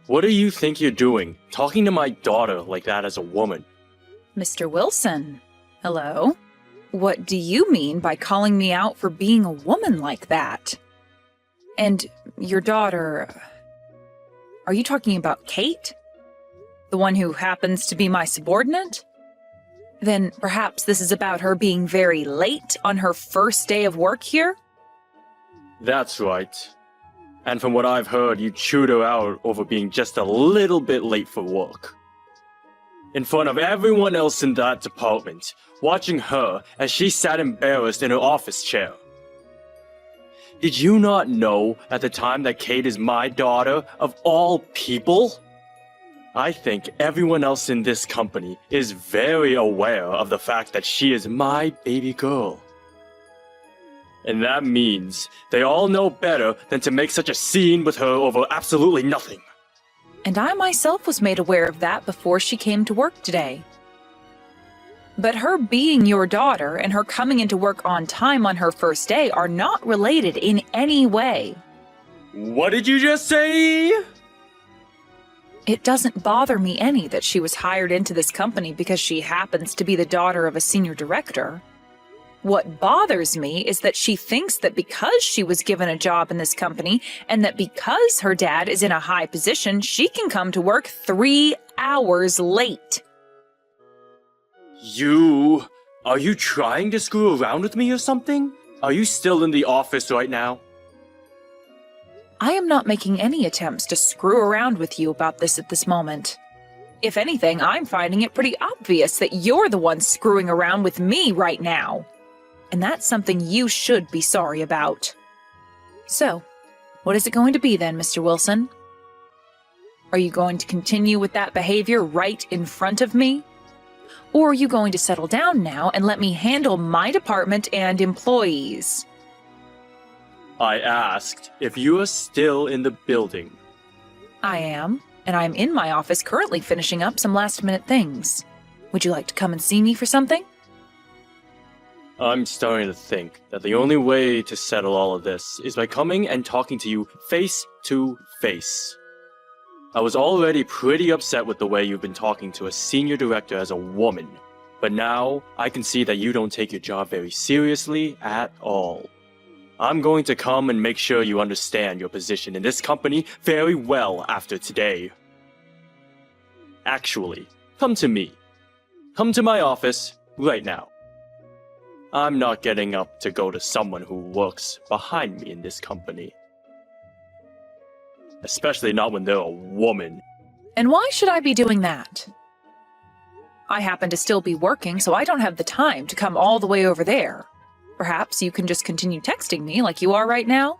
What do you think you're doing, talking to my daughter like that as a woman? Mr. Wilson, hello? What do you mean by calling me out for being a woman like that? And your daughter... Are you talking about Kate? The one who happens to be my subordinate? Then perhaps this is about her being very late on her first day of work here? That's right. And from what I've heard, you chewed her out over being just a little bit late for work. In front of everyone else in that department, watching her as she sat embarrassed in her office chair. Did you not know at the time that Kate is my daughter, of all people? I think everyone else in this company is very aware of the fact that she is my baby girl. And that means they all know better than to make such a scene with her over absolutely nothing. And I myself was made aware of that before she came to work today. But her being your daughter and her coming into work on time on her first day are not related in any way. What did you just say? It doesn't bother me any that she was hired into this company because she happens to be the daughter of a senior director. What bothers me is that she thinks that because she was given a job in this company and that because her dad is in a high position, she can come to work 3 hours late. Are you trying to screw around with me or something? Are you still in the office right now? I am not making any attempts to screw around with you about this at this moment. If anything, I'm finding it pretty obvious that you're the one screwing around with me right now. And that's something you should be sorry about. So, what is it going to be then, Mr. Wilson? Are you going to continue with that behavior right in front of me? Or are you going to settle down now and let me handle my department and employees? I asked if you are still in the building. I am, and I'm in my office currently finishing up some last-minute things. Would you like to come and see me for something? I'm starting to think that the only way to settle all of this is by coming and talking to you face to face. I was already pretty upset with the way you've been talking to a senior director as a woman, but now I can see that you don't take your job very seriously at all. I'm going to come and make sure you understand your position in this company very well after today. Actually, come to me. Come to my office right now. I'm not getting up to go to someone who works behind me in this company. Especially not when they're a woman. And why should I be doing that? I happen to still be working, so I don't have the time to come all the way over there. Perhaps you can just continue texting me like you are right now?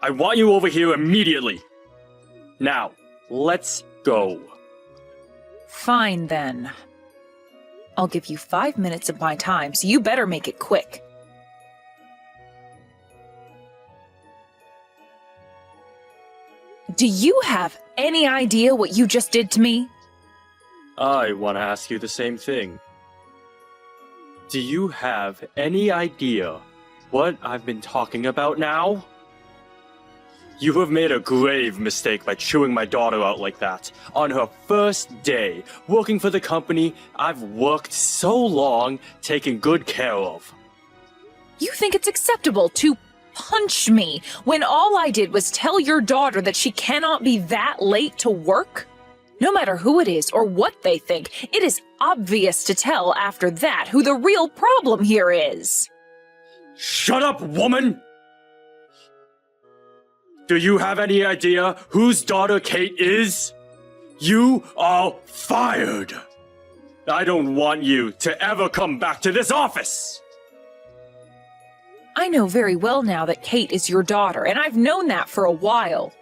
I want you over here immediately. Now, let's go. Fine then. I'll give you 5 minutes of my time, so you better make it quick. Do you have any idea what you just did to me? I want to ask you the same thing. Do you have any idea what I've been talking about now? You have made a grave mistake by chewing my daughter out like that on her first day working for the company I've worked so long taking good care of. You think it's acceptable to punch me when all I did was tell your daughter that she cannot be that late to work? No matter who it is or what they think, it is obvious to tell after that who the real problem here is. Shut up, woman! Do you have any idea whose daughter Kate is? You are fired! I don't want you to ever come back to this office! I know very well now that Kate is your daughter, and I've known that for a while.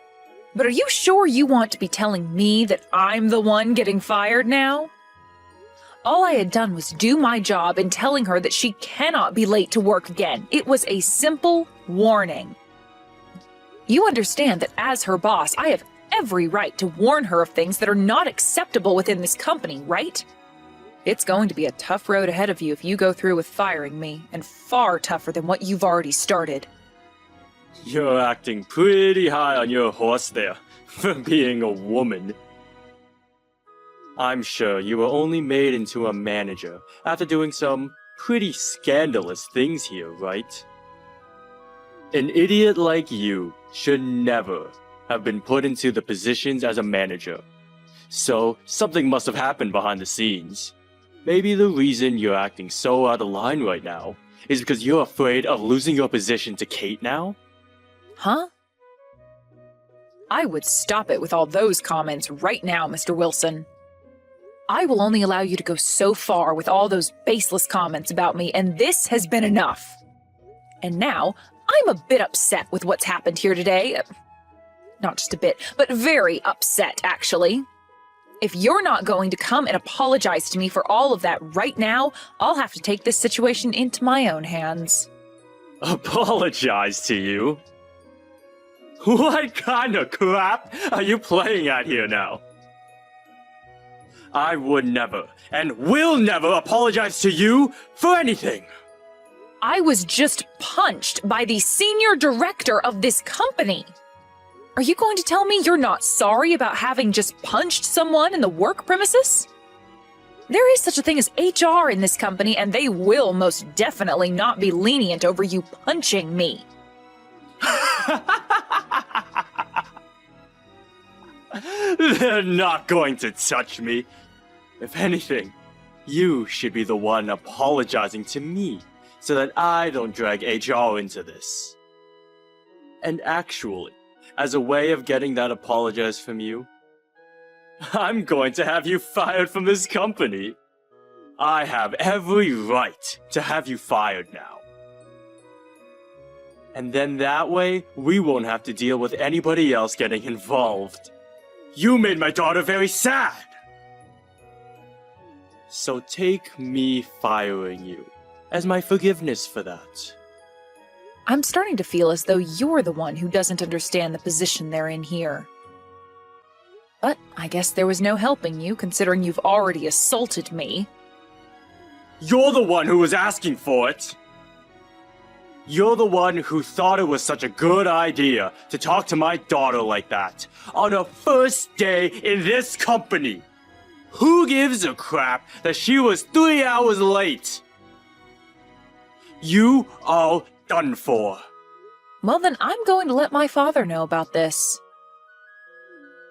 But are you sure you want to be telling me that I'm the one getting fired now? All I had done was do my job in telling her that she cannot be late to work again. It was a simple warning. You understand that as her boss, I have every right to warn her of things that are not acceptable within this company, right? It's going to be a tough road ahead of you if you go through with firing me, and far tougher than what you've already started. You're acting pretty high on your horse there. for being a woman. I'm sure you were only made into a manager after doing some pretty scandalous things here, right? An idiot like you should never have been put into the positions as a manager. So, something must have happened behind the scenes. Maybe the reason you're acting so out of line right now is because you're afraid of losing your position to Kate now? Huh? I would stop it with all those comments right now, Mr. Wilson. I will only allow you to go so far with all those baseless comments about me, and this has been enough. And now, I'm a bit upset with what's happened here today. Not just a bit, but very upset, actually. If you're not going to come and apologize to me for all of that right now, I'll have to take this situation into my own hands. Apologize to you? What kind of crap are you playing at here now? I would never, and will never apologize to you for anything! I was just punched by the senior director of this company. Are you going to tell me you're not sorry about having just punched someone in the work premises? There is such a thing as HR in this company, and they will most definitely not be lenient over you punching me. They're not going to touch me. If anything, you should be the one apologizing to me so that I don't drag HR into this. And actually, as a way of getting that apologize from you, I'm going to have you fired from this company. I have every right to have you fired now. And then that way, we won't have to deal with anybody else getting involved. You made my daughter very sad! So take me firing you as my forgiveness for that. I'm starting to feel as though you're the one who doesn't understand the position they're in here. But I guess there was no helping you, considering you've already assaulted me. You're the one who was asking for it! You're the one who thought it was such a good idea to talk to my daughter like that on her first day in this company! Who gives a crap that she was 3 hours late? You are done for. Well, then I'm going to let my father know about this.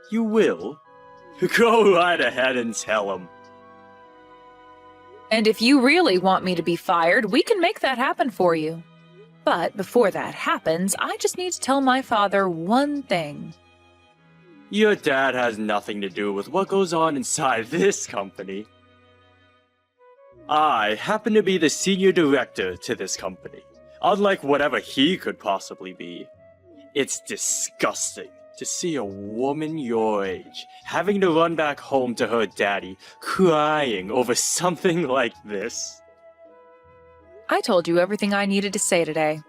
You will? Go right ahead and tell him. And if you really want me to be fired, we can make that happen for you. But before that happens, I just need to tell my father one thing. Your dad has nothing to do with what goes on inside this company. I happen to be the senior director to this company, unlike whatever he could possibly be. It's disgusting to see a woman your age having to run back home to her daddy, crying over something like this. I told you everything I needed to say today.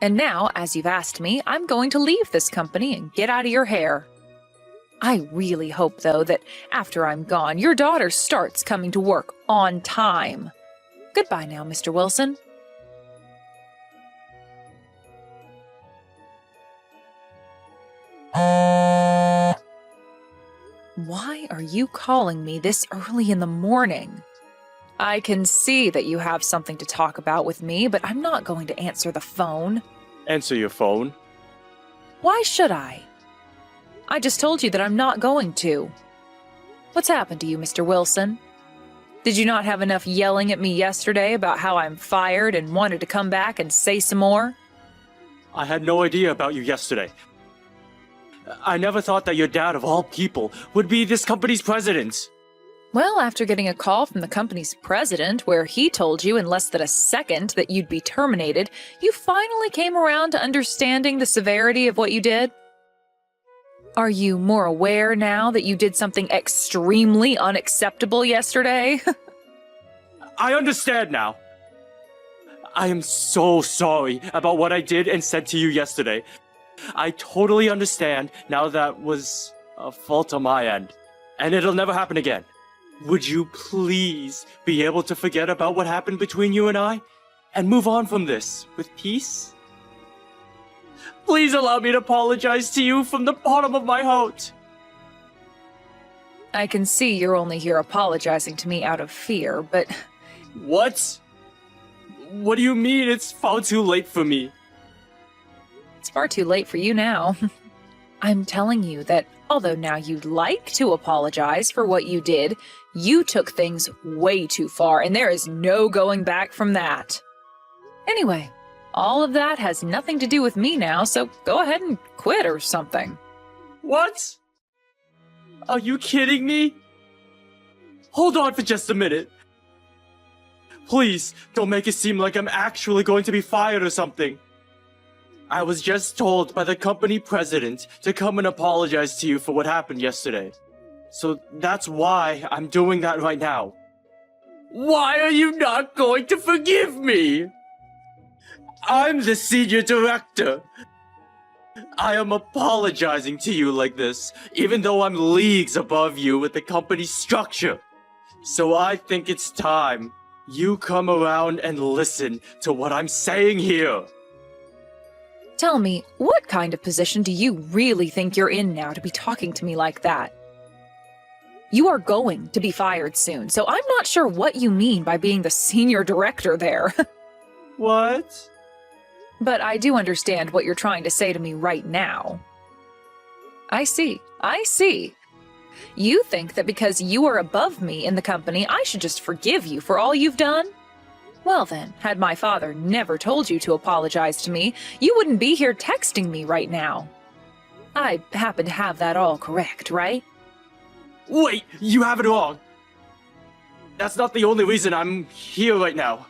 And now, as you've asked me, I'm going to leave this company and get out of your hair. I really hope, though, that after I'm gone, your daughter starts coming to work on time. Goodbye now, Mr. Wilson. Why are you calling me this early in the morning? I can see that you have something to talk about with me, but I'm not going to answer the phone. Answer your phone. Why should I? I just told you that I'm not going to. What's happened to you, Mr. Wilson? Did you not have enough yelling at me yesterday about how I'm fired and wanted to come back and say some more? I had no idea about you yesterday. I never thought that your dad, of all people, would be this company's president. Well, after getting a call from the company's president where he told you in less than a second that you'd be terminated, you finally came around to understanding the severity of what you did? Are you more aware now that you did something extremely unacceptable yesterday? I understand now. I am so sorry about what I did and said to you yesterday. I totally understand now that was a fault on my end, and it'll never happen again. Would you please be able to forget about what happened between you and I, and move on from this with peace? Please allow me to apologize to you from the bottom of my heart. I can see you're only here apologizing to me out of fear, but What? What do you mean it's far too late for me? it's far too late for you now. I'm telling you that although now you'd like to apologize for what you did, you took things way too far, and there is no going back from that. Anyway, all of that has nothing to do with me now, so go ahead and quit or something. What? Are you kidding me? Hold on for just a minute. Please, don't make it seem like I'm actually going to be fired or something. I was just told by the company president to come and apologize to you for what happened yesterday. So that's why I'm doing that right now. Why are you not going to forgive me? I'm the senior director. I am apologizing to you like this, even though I'm leagues above you with the company structure. So I think it's time you come around and listen to what I'm saying here. Tell me, what kind of position do you really think you're in now to be talking to me like that? You are going to be fired soon, so I'm not sure what you mean by being the senior director there. What? But I do understand what you're trying to say to me right now. I see. You think that because you are above me in the company, I should just forgive you for all you've done? Well then, had my father never told you to apologize to me, you wouldn't be here texting me right now. I happen to have that all correct, right? Wait, you have it wrong. That's not the only reason I'm here right now.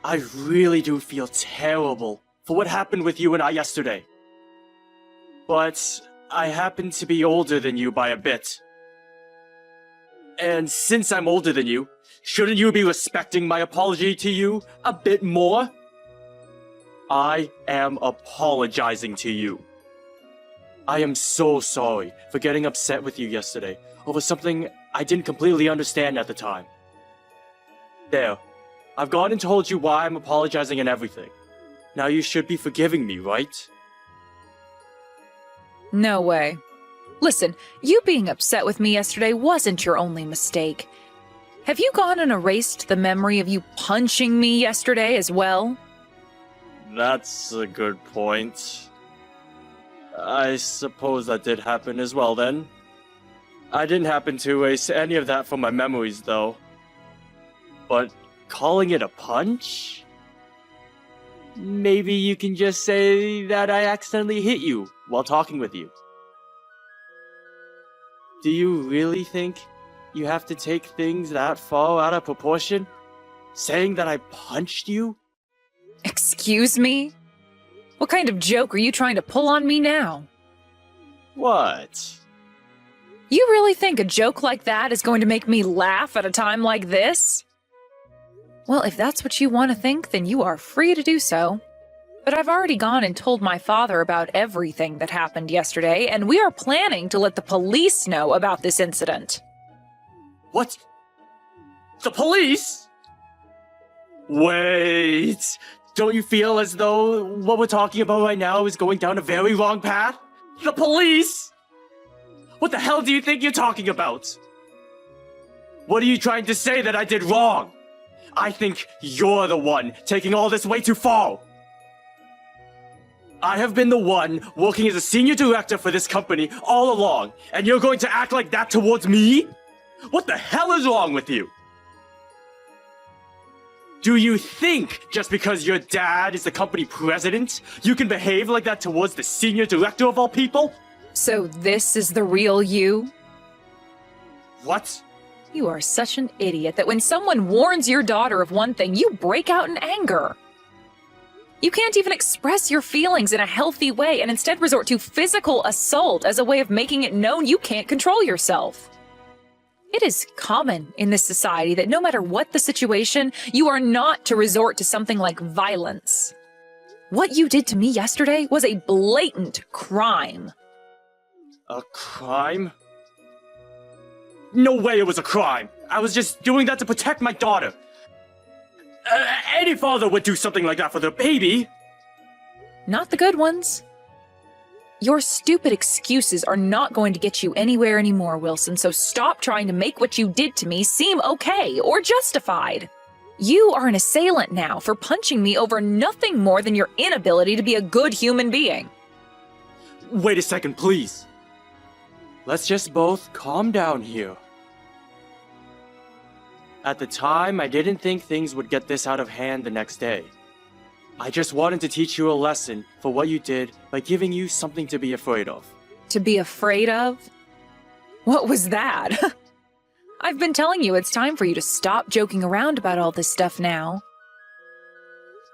I really do feel terrible for what happened with you and I yesterday. But I happen to be older than you by a bit. And since I'm older than you, shouldn't you be respecting my apology to you a bit more? I am apologizing to you. I am so sorry for getting upset with you yesterday over something I didn't completely understand at the time. There, I've gone and told you why I'm apologizing and everything. Now you should be forgiving me, right? No way. Listen, you being upset with me yesterday wasn't your only mistake. Have you gone and erased the memory of you punching me yesterday as well? That's a good point. I suppose that did happen as well then. I didn't happen to erase any of that from my memories though. But calling it a punch? Maybe you can just say that I accidentally hit you while talking with you. Do you really think you have to take things that far out of proportion? Saying that I punched you? Excuse me? What kind of joke are you trying to pull on me now? What? You really think a joke like that is going to make me laugh at a time like this? Well, if that's what you want to think, then you are free to do so. But I've already gone and told my father about everything that happened yesterday, and we are planning to let the police know about this incident. What? The police? Wait, don't you feel as though what we're talking about right now is going down a very wrong path? The police? What the hell do you think you're talking about? What are you trying to say that I did wrong? I think you're the one taking all this way too far. I have been the one working as a senior director for this company all along, and you're going to act like that towards me? What the hell is wrong with you? Do you think just because your dad is the company president, you can behave like that towards the senior director of all people? So this is the real you? What? You are such an idiot that when someone warns your daughter of one thing, you break out in anger. You can't even express your feelings in a healthy way and instead resort to physical assault as a way of making it known you can't control yourself. It is common in this society that no matter what the situation, you are not to resort to something like violence. What you did to me yesterday was a blatant crime. A crime? No way it was a crime. I was just doing that to protect my daughter. Any father would do something like that for their baby. Not the good ones. Your stupid excuses are not going to get you anywhere anymore, Wilson, so stop trying to make what you did to me seem okay or justified. You are an assailant now for punching me over nothing more than your inability to be a good human being. Wait a second, please. Let's just both calm down here. At the time, I didn't think things would get this out of hand the next day. I just wanted to teach you a lesson for what you did by giving you something to be afraid of. To be afraid of? What was that? I've been telling you it's time for you to stop joking around about all this stuff now.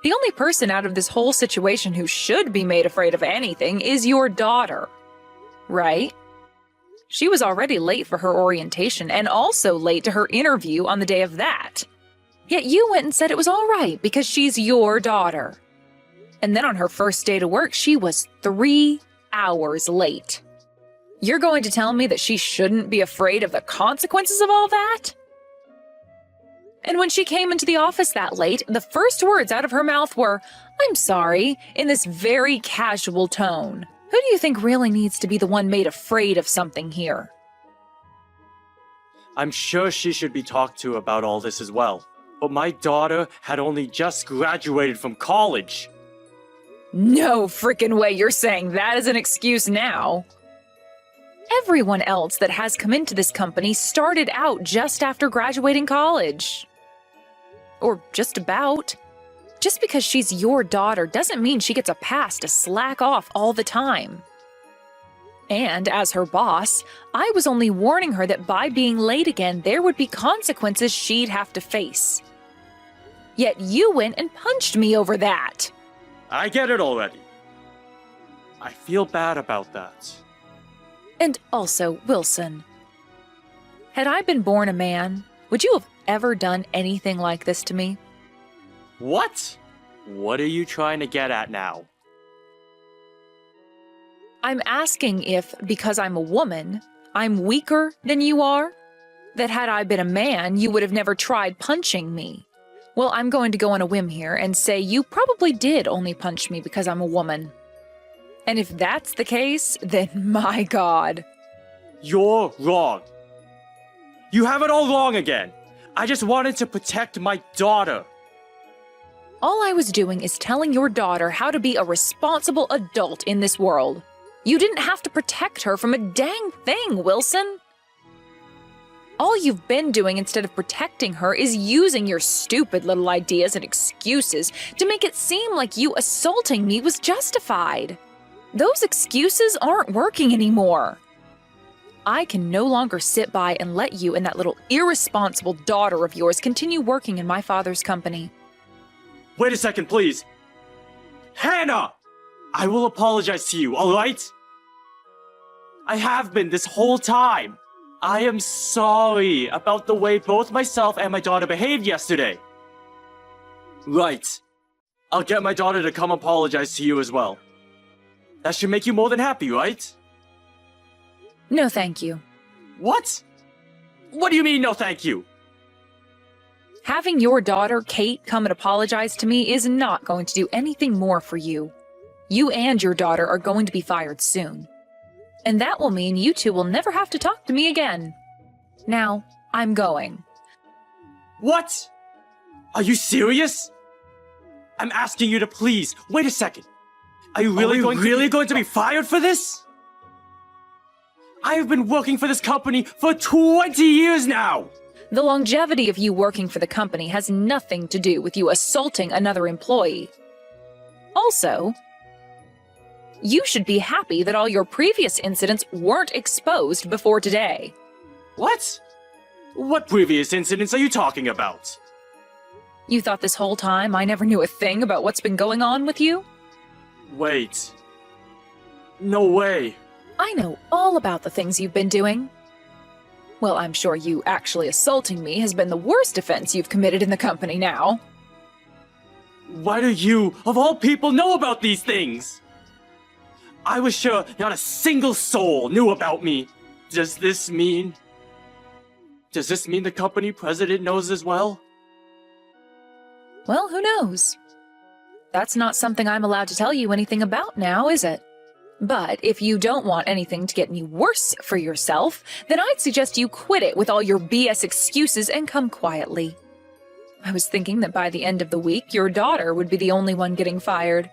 The only person out of this whole situation who should be made afraid of anything is your daughter. Right? She was already late for her orientation and also late to her interview on the day of that. Yet you went and said it was all right because she's your daughter. And then on her first day to work, she was 3 hours late. You're going to tell me that she shouldn't be afraid of the consequences of all that? And when she came into the office that late, the first words out of her mouth were, "I'm sorry," in this very casual tone. Who do you think really needs to be the one made afraid of something here? I'm sure she should be talked to about all this as well. But my daughter had only just graduated from college. No frickin' way you're saying that as an excuse now. Everyone else that has come into this company started out just after graduating college. Or just about. Just because she's your daughter doesn't mean she gets a pass to slack off all the time. And as her boss, I was only warning her that by being late again, there would be consequences she'd have to face. Yet you went and punched me over that. I get it already. I feel bad about that. And also, Wilson, had I been born a man, would you have ever done anything like this to me? What? What are you trying to get at now? I'm asking if, because I'm a woman, I'm weaker than you are? That had I been a man, you would have never tried punching me. Well, I'm going to go on a whim here and say you probably did only punch me because I'm a woman. And if that's the case, then my God. You're wrong. You have it all wrong again. I just wanted to protect my daughter. All I was doing is telling your daughter how to be a responsible adult in this world. You didn't have to protect her from a dang thing, Wilson. All you've been doing instead of protecting her is using your stupid little ideas and excuses to make it seem like you assaulting me was justified. Those excuses aren't working anymore. I can no longer sit by and let you and that little irresponsible daughter of yours continue working in my father's company. Wait a second, please. Hannah! I will apologize to you, alright? I have been this whole time. I am sorry about the way both myself and my daughter behaved yesterday. Right. I'll get my daughter to come apologize to you as well. That should make you more than happy, right? No, thank you. What? What do you mean, no thank you? Having your daughter, Kate, come and apologize to me is not going to do anything more for you. You and your daughter are going to be fired soon. And that will mean you two will never have to talk to me again. Now, I'm going. What? Are you serious? I'm asking you to please, wait a second. Are you really going to be fired for this? I have been working for this company for 20 years now! The longevity of you working for the company has nothing to do with you assaulting another employee. Also, you should be happy that all your previous incidents weren't exposed before today. What? What previous incidents are you talking about? You thought this whole time I never knew a thing about what's been going on with you? Wait. No way. I know all about the things you've been doing. Well, I'm sure you actually assaulting me has been the worst offense you've committed in the company now. Why do you, of all people, know about these things? I was sure not a single soul knew about me. Does this mean the company president knows as well? Well, who knows? That's not something I'm allowed to tell you anything about now, is it? But if you don't want anything to get any worse for yourself, then I'd suggest you quit it with all your BS excuses and come quietly. I was thinking that by the end of the week, your daughter would be the only one getting fired.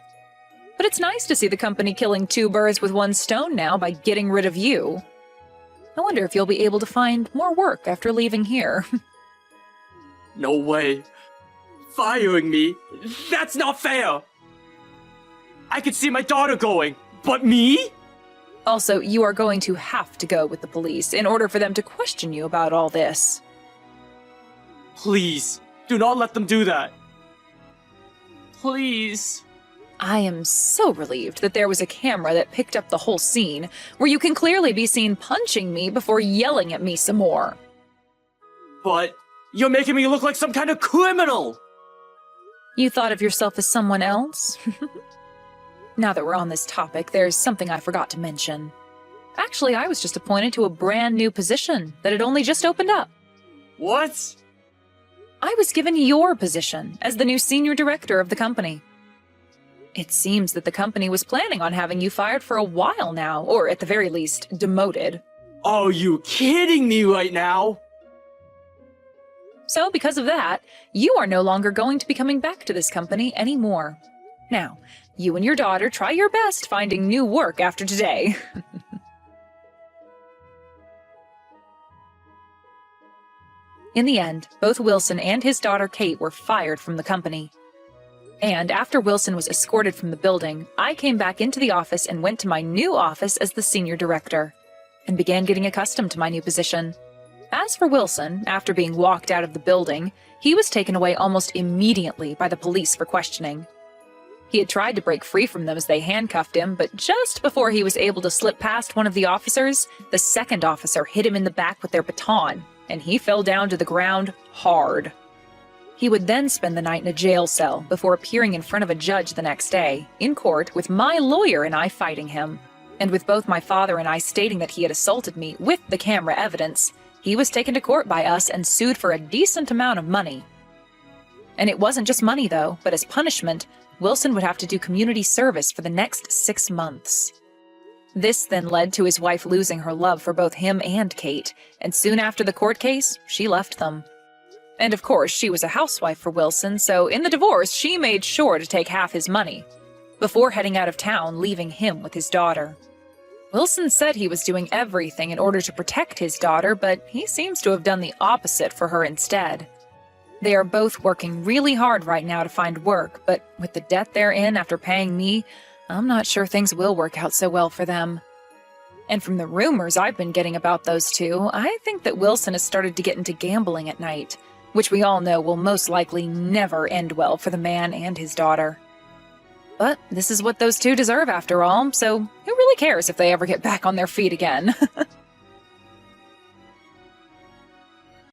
But it's nice to see the company killing two birds with one stone now by getting rid of you. I wonder if you'll be able to find more work after leaving here. No way. Firing me? That's not fair! I could see my daughter going, but me? Also, you are going to have to go with the police in order for them to question you about all this. Please, do not let them do that. Please. I am so relieved that there was a camera that picked up the whole scene, where you can clearly be seen punching me before yelling at me some more. But you're making me look like some kind of criminal! You thought of yourself as someone else? Now that we're on this topic, there's something I forgot to mention. Actually, I was just appointed to a brand new position that had only just opened up. What? I was given your position as the new senior director of the company. It seems that the company was planning on having you fired for a while now, or at the very least, demoted. Are you kidding me right now? So because of that, you are no longer going to be coming back to this company anymore. Now, you and your daughter try your best finding new work after today. In the end, both Wilson and his daughter Kate were fired from the company. And after Wilson was escorted from the building, I came back into the office and went to my new office as the senior director, and began getting accustomed to my new position. As for Wilson, after being walked out of the building, he was taken away almost immediately by the police for questioning. He had tried to break free from them as they handcuffed him, but just before he was able to slip past one of the officers, the second officer hit him in the back with their baton, and he fell down to the ground hard. He would then spend the night in a jail cell before appearing in front of a judge the next day, in court, with my lawyer and I fighting him. And with both my father and I stating that he had assaulted me with the camera evidence, he was taken to court by us and sued for a decent amount of money. And it wasn't just money, though, but as punishment, Wilson would have to do community service for the next 6 months. This then led to his wife losing her love for both him and Kate, and soon after the court case, she left them. And of course, she was a housewife for Wilson, so in the divorce, she made sure to take half his money, before heading out of town, leaving him with his daughter. Wilson said he was doing everything in order to protect his daughter, but he seems to have done the opposite for her instead. They are both working really hard right now to find work, but with the debt they're in after paying me, I'm not sure things will work out so well for them. And from the rumors I've been getting about those two, I think that Wilson has started to get into gambling at night, which we all know will most likely never end well for the man and his daughter. But this is what those two deserve after all, so who really cares if they ever get back on their feet again?